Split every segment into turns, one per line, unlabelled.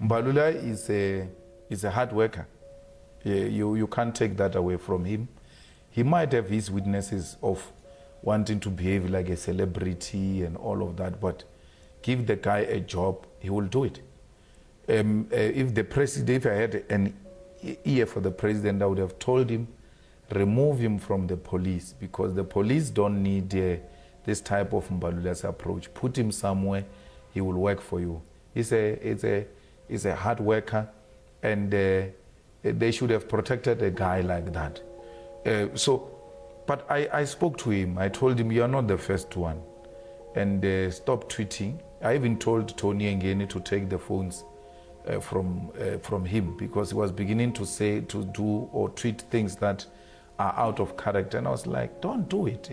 Mbalula is a hard worker. You can't take that away from him. He might have his witnesses of wanting to behave like a celebrity and all of that, but give the guy a job, he will do it. If I had an ear for the president, I would have told him, remove him from the police, because the police don't need this type of Mbalula's approach. Put him somewhere, he will work for you. He's a hard worker, and they should have protected a guy like that. But I spoke to him. I told him, you're not the first one, and stop tweeting. I even told Tony Ngeni to take the phones from him, because he was beginning to do or tweet things that are out of character. And I was like, don't do it.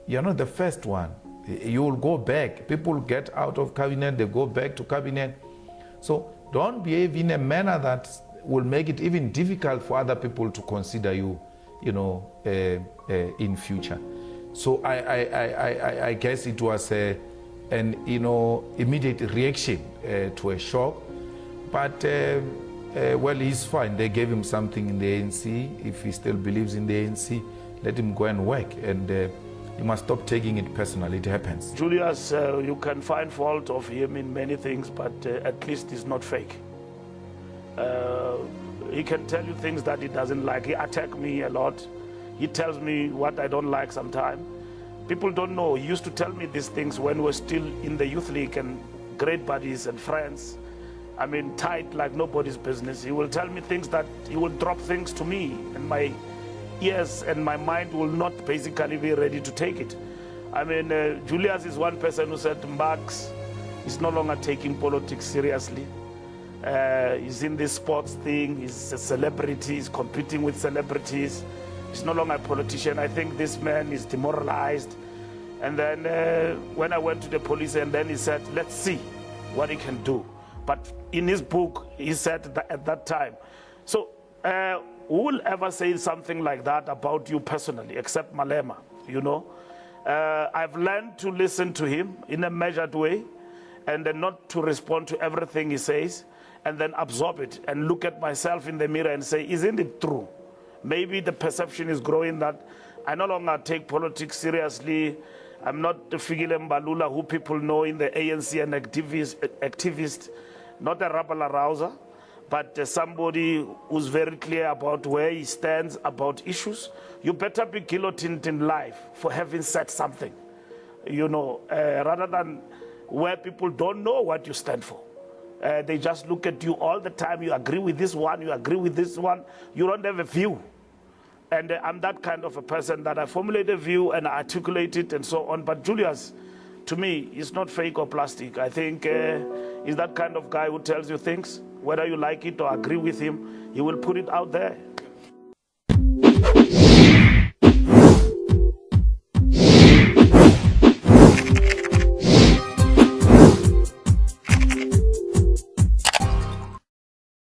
You're not the first one. You will go back. People get out of cabinet, they go back to cabinet. So don't behave in a manner that will make it even difficult for other people to consider you, in future. So I guess it was an immediate reaction to a shock. But well, he's fine. They gave him something in the ANC. If he still believes in the ANC, let him go and work. And you must stop taking it personally. It happens.
Julius, you can find fault of him in many things, but at least he's not fake. He can tell you things that he doesn't like. He attacks me a lot. He tells me what I don't like sometimes. People don't know. He used to tell me these things when we were still in the youth league and great buddies and friends. I mean, tight like nobody's business. He will tell me things that he will drop things to me, and my ears and my mind will not basically be ready to take it. I mean, Julius is one person who said Marx is no longer taking politics seriously. He's in this sports thing. He's a celebrity. He's competing with celebrities. He's no longer a politician. I think this man is demoralized. And then when I went to the police, and then he said, let's see what he can do. But in his book, he said that at that time. So who will ever say something like that about you personally, except Malema, I've learned to listen to him in a measured way, and then not to respond to everything he says, and then absorb it and look at myself in the mirror and say, isn't it true? Maybe the perception is growing that I no longer take politics seriously. I'm not the Fikile Mbalula who people know in the ANC, an activist, not a rabble-rouser, but somebody who's very clear about where he stands about issues. You better be guillotined in life for having said something, rather than where people don't know what you stand for. They just look at you all the time. You agree with this one, you agree with this one. You don't have a view. And I'm that kind of a person that I formulate a view and I articulate it and so on. But Julius, to me, is not fake or plastic. I think he's that kind of guy who tells you things. Whether you like it or agree with him, he will put it out there.